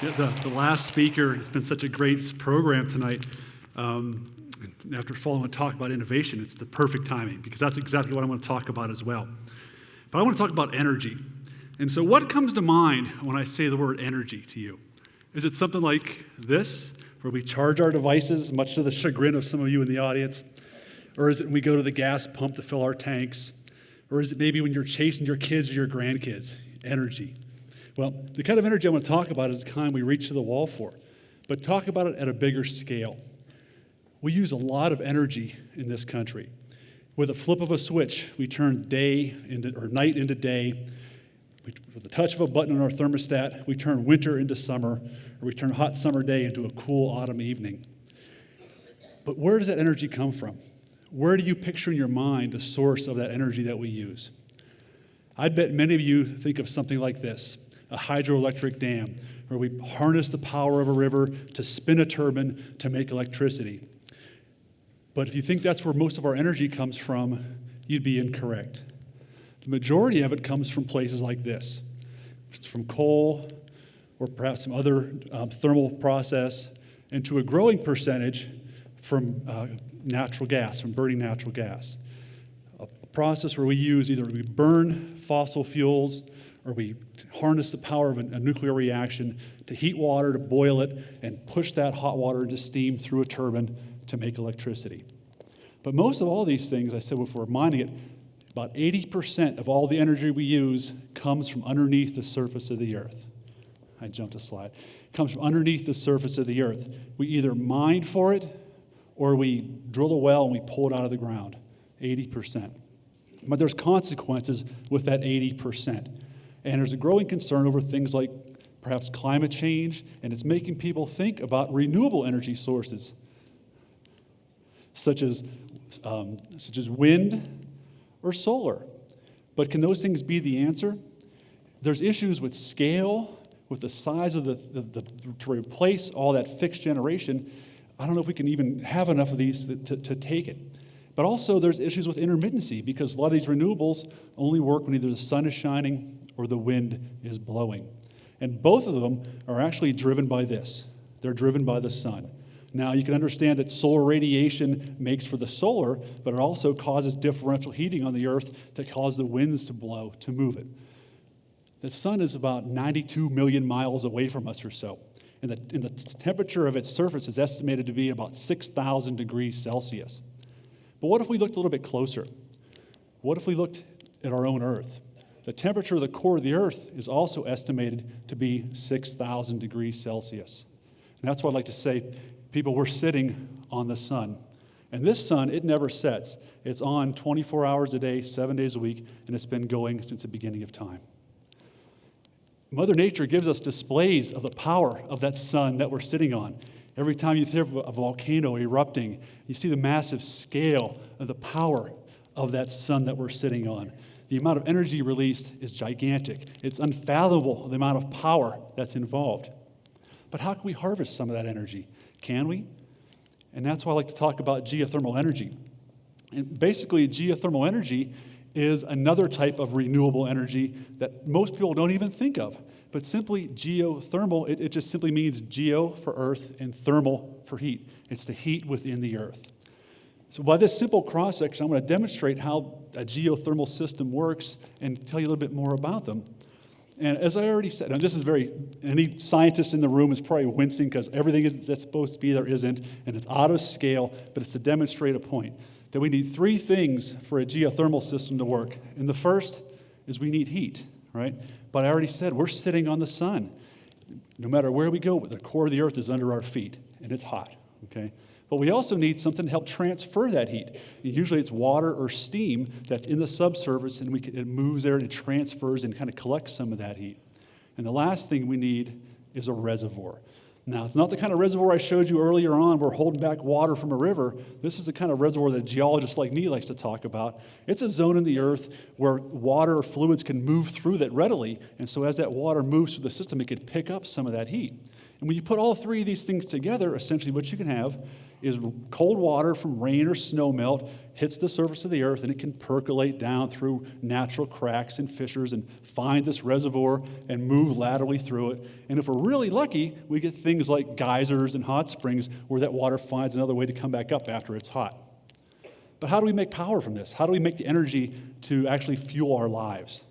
Yeah, the last speaker, it's been such a great program tonight. After following a talk about innovation, it's the perfect timing because that's exactly what I want to talk about as well. But I want to talk about energy. And so what comes to mind when I say the word energy to you? Is it something like this, where we charge our devices, much to the chagrin of some of you in the audience? Or is it when we go to the gas pump to fill our tanks? Or is it maybe when you're chasing your kids or your grandkids? Energy. Well, the kind of energy I want to talk about is the kind we reach to the wall for, but talk about it at a bigger scale. We use a lot of energy in this country. With a flip of a switch, we turn night into day. With the touch of a button on our thermostat, we turn winter into summer, or we turn hot summer day into a cool autumn evening. But where does that energy come from? Where do you picture in your mind the source of that energy that we use? I bet many of you think of something like this: a hydroelectric dam, where we harness the power of a river to spin a turbine to make electricity. But if you think that's where most of our energy comes from, you'd be incorrect. The majority of it comes from places like this. It's from coal or perhaps some other thermal process, and to a growing percentage from natural gas, from burning natural gas. A process where we burn fossil fuels or we harness the power of a nuclear reaction to heat water, to boil it, and push that hot water into steam through a turbine to make electricity. But most of all these things, I said before, mining it, about 80% of all the energy we use comes from underneath the surface of the earth. I jumped a slide. It comes from underneath the surface of the earth. We either mine for it or we drill a well and we pull it out of the ground, 80%. But there's consequences with that 80%. And there's a growing concern over things like perhaps climate change, and it's making people think about renewable energy sources, such as wind or solar. But can those things be the answer? There's issues with scale, with the size of to replace all that fixed generation. I don't know if we can even have enough of these to take it. But also there's issues with intermittency, because a lot of these renewables only work when either the sun is shining or the wind is blowing. And both of them are actually driven by this. They're driven by the sun. Now, you can understand that solar radiation makes for the solar, but it also causes differential heating on the earth that causes the winds to blow to move it. The sun is about 92 million miles away from us or so, and the temperature of its surface is estimated to be about 6,000 degrees Celsius. But what if we looked a little bit closer? What if we looked at our own Earth? The temperature of the core of the Earth is also estimated to be 6,000 degrees Celsius. And that's why I'd like to say, people, we're sitting on the sun. And this sun, it never sets. It's on 24 hours a day, 7 days a week, and it's been going since the beginning of time. Mother Nature gives us displays of the power of that sun that we're sitting on. Every time you think of a volcano erupting, you see the massive scale of the power of that sun that we're sitting on. The amount of energy released is gigantic. It's unfathomable, the amount of power that's involved. But how can we harvest some of that energy? Can we? And that's why I like to talk about geothermal energy. And basically, geothermal energy is another type of renewable energy that most people don't even think of. But simply geothermal, it just simply means geo for earth and thermal for heat. It's the heat within the earth. So by this simple cross-section, I'm going to demonstrate how a geothermal system works and tell you a little bit more about them. And as I already said, and this is any scientist in the room is probably wincing because everything that's supposed to be there isn't, and it's out of scale, but it's to demonstrate a point. That we need three things for a geothermal system to work. And the first is we need heat, right? But I already said we're sitting on the sun. No matter where we go, the core of the earth is under our feet, and it's hot, okay? But we also need something to help transfer that heat. Usually it's water or steam that's in the subsurface, and it moves there and it transfers and kind of collects some of that heat. And the last thing we need is a reservoir. Now, it's not the kind of reservoir I showed you earlier on. We're holding back water from a river. This is the kind of reservoir that a geologist like me likes to talk about. It's a zone in the earth where water or fluids can move through that readily. And so as that water moves through the system, it can pick up some of that heat. And when you put all three of these things together, essentially what you can have is cold water from rain or snow melt hits the surface of the earth, and it can percolate down through natural cracks and fissures and find this reservoir and move laterally through it. And if we're really lucky, we get things like geysers and hot springs where that water finds another way to come back up after it's hot. But how do we make power from this? How do we make the energy to actually fuel our lives?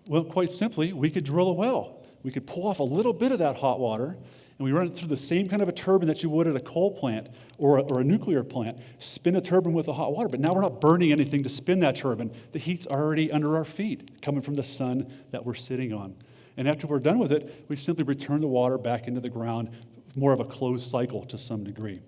Well, quite simply, we could drill a well. We could pull off a little bit of that hot water, and we run it through the same kind of a turbine that you would at a coal plant or a nuclear plant. Spin a turbine with the hot water, but now we're not burning anything to spin that turbine. The heat's already under our feet, coming from the sun that we're sitting on. And after we're done with it, we simply return the water back into the ground, more of a closed cycle to some degree.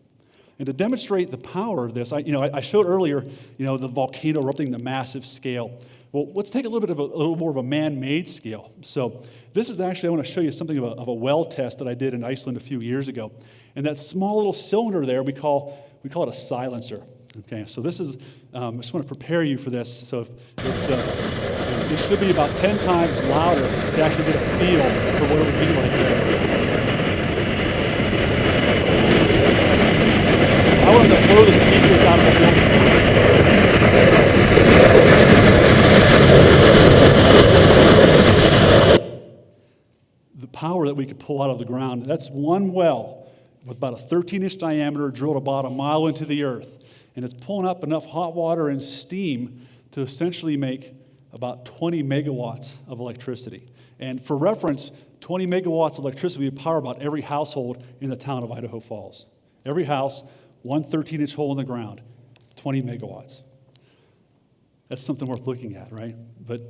And to demonstrate the power of this, I showed earlier, the volcano erupting at a massive scale. Well, let's take a little more of a man-made scale. So this is actually, I want to show you something of a well test that I did in Iceland a few years ago. And that small little cylinder there, we call it a silencer. Okay, so this is, I just want to prepare you for this. So this should be about 10 times louder to actually get a feel for what it would be like there. I want them to blow the speakers out of the building. The power that we could pull out of the ground, that's one well with about a 13-inch diameter drilled about a mile into the earth. And it's pulling up enough hot water and steam to essentially make about 20 megawatts of electricity. And for reference, 20 megawatts of electricity would power about every household in the town of Idaho Falls. Every house, one 13-inch hole in the ground, 20 megawatts. That's something worth looking at, right? But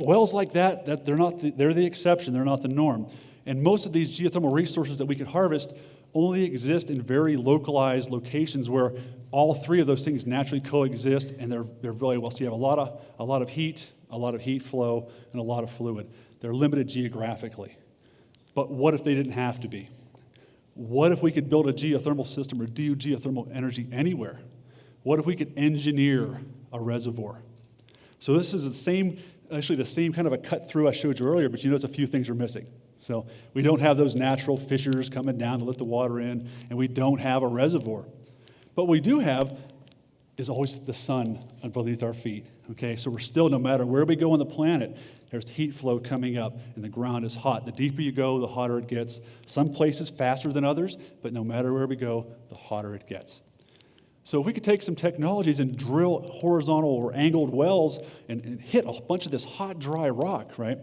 wells like that they're the exception, they're not the norm. And most of these geothermal resources that we could harvest only exist in very localized locations where all three of those things naturally coexist, and they're really well. So you have a lot of heat, a lot of heat flow, and a lot of fluid. They're limited geographically. But what if they didn't have to be? What if we could build a geothermal system or do geothermal energy anywhere? What if we could engineer a reservoir? So this is the same kind of a cut through I showed you earlier, but you notice a few things are missing. So we don't have those natural fissures coming down to let the water in, and we don't have a reservoir. But what we do have is always the sun underneath our feet. Okay, so we're still, no matter where we go on the planet, there's heat flow coming up, and the ground is hot. The deeper you go, the hotter it gets. Some places faster than others, but no matter where we go, the hotter it gets. So if we could take some technologies and drill horizontal or angled wells and hit a bunch of this hot, dry rock, right?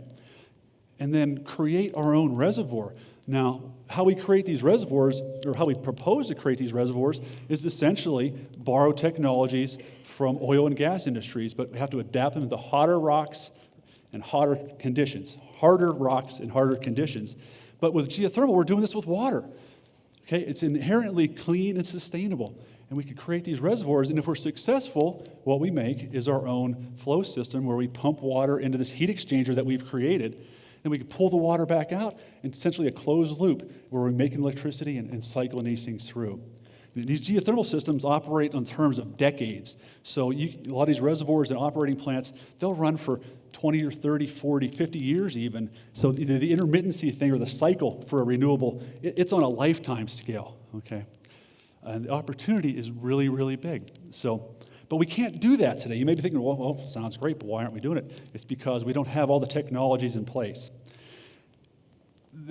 And then create our own reservoir. Now, how we create these reservoirs, or how we propose to create these reservoirs, is essentially borrow technologies from oil and gas industries, but we have to adapt them to hotter rocks and hotter conditions, harder rocks and harder conditions. But with geothermal, we're doing this with water. Okay, it's inherently clean and sustainable. And we could create these reservoirs, and if we're successful, what we make is our own flow system where we pump water into this heat exchanger that we've created, and we can pull the water back out, and essentially a closed loop where we're making electricity and cycling these things through. And these geothermal systems operate on terms of decades. So a lot of these reservoirs and operating plants, they'll run for 20 or 30, 40, 50 years even. So either the intermittency thing or the cycle for a renewable, it's on a lifetime scale, okay? And the opportunity is really, really big. So, but we can't do that today. You may be thinking, well, sounds great, but why aren't we doing it? It's because we don't have all the technologies in place.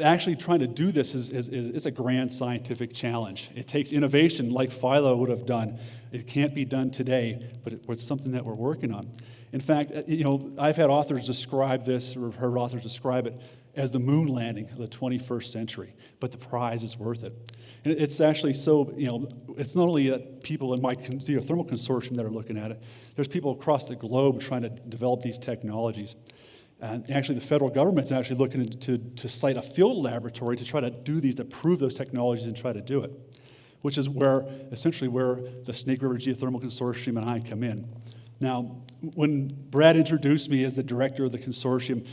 Actually trying to do this is a grand scientific challenge. It takes innovation like Philo would have done. It can't be done today, but it's something that we're working on. In fact, I've had authors describe this, or heard authors describe it as the moon landing of the 21st century, but the prize is worth it. And it's actually so, it's not only that people in my geothermal consortium that are looking at it, there's people across the globe trying to develop these technologies. And actually the federal government's actually looking to site a field laboratory to try to do these, to prove those technologies and try to do it, which is essentially where the Snake River Geothermal Consortium and I come in. Now, when Brad introduced me as the director of the consortium,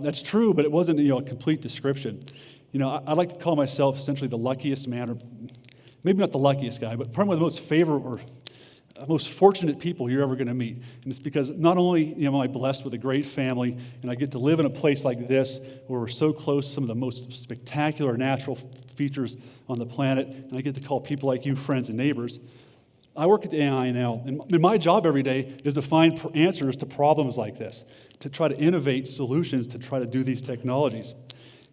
that's true, but it wasn't a complete description. I like to call myself essentially the luckiest man, or maybe not the luckiest guy, but probably one of the most most fortunate people you're ever going to meet. And it's because not only am I blessed with a great family, and I get to live in a place like this where we're so close to some of the most spectacular natural features on the planet, and I get to call people like you friends and neighbors. I work at the AINL, and my job every day is to find answers to problems like this, to try to innovate solutions to try to do these technologies.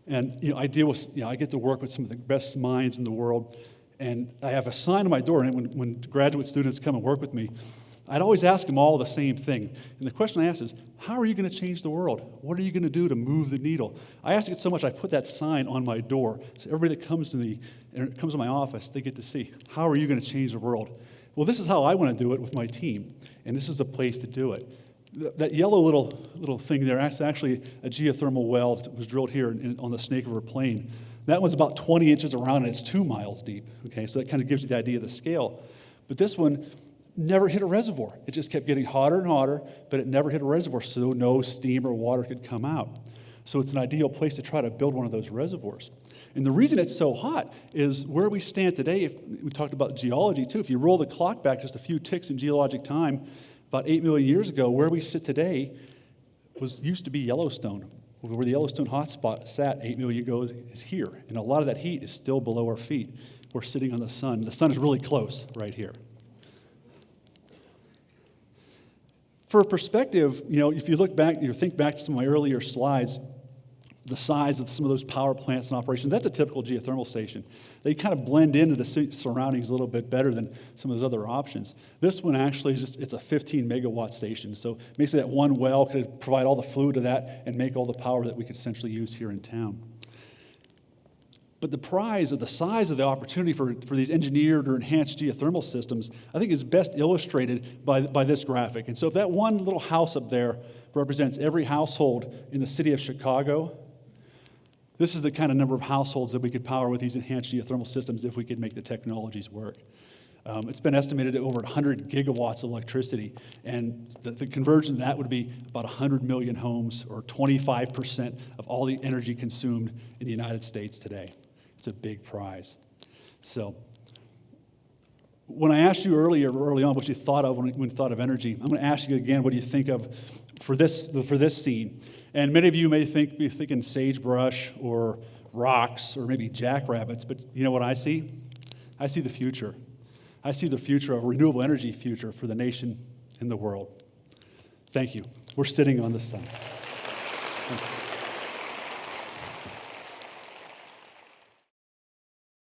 And I deal with, I get to work with some of the best minds in the world. And I have a sign on my door, and when graduate students come and work with me, I'd always ask them all the same thing. And the question I ask is, how are you going to change the world? What are you going to do to move the needle? I ask it so much, I put that sign on my door. So everybody that comes to me, and comes to my office, they get to see, how are you going to change the world? Well, this is how I want to do it with my team, and this is a place to do it. That yellow little thing there, that's actually a geothermal well that was drilled here on the Snake River Plain. That one's about 20 inches around, and it's 2 miles deep. Okay, so that kind of gives you the idea of the scale. But this one never hit a reservoir. It just kept getting hotter and hotter, but it never hit a reservoir, so no steam or water could come out. So it's an ideal place to try to build one of those reservoirs. And the reason it's so hot is where we stand today. We talked about geology too. If you roll the clock back just a few ticks in geologic time, about 8 million years ago, where we sit today used to be Yellowstone. Where the Yellowstone hotspot sat 8 million ago is here. And a lot of that heat is still below our feet. We're sitting on the sun. The sun is really close right here. For perspective, if you look back, think back to some of my earlier slides, the size of some of those power plants in operation, that's a typical geothermal station. They kind of blend into the surroundings a little bit better than some of those other options. This one actually it's a 15 megawatt station. So basically that one well could provide all the fluid to that and make all the power that we could essentially use here in town. But the prize of the size of the opportunity for these engineered or enhanced geothermal systems, I think is best illustrated by this graphic. And so if that one little house up there represents every household in the city of Chicago, this is the kind of number of households that we could power with these enhanced geothermal systems if we could make the technologies work. It's been estimated at over 100 gigawatts of electricity, and the conversion of that would be about 100 million homes, or 25% of all the energy consumed in the United States today. It's a big prize. So when I asked you early on what you thought of when you thought of energy, I'm going to ask you again, what do you think of for this scene? And many of you may be thinking sagebrush or rocks or maybe jackrabbits, but you know what I see? I see the future. I see the future, a renewable energy future for the nation and the world. Thank you. We're sitting on the sun. Thanks.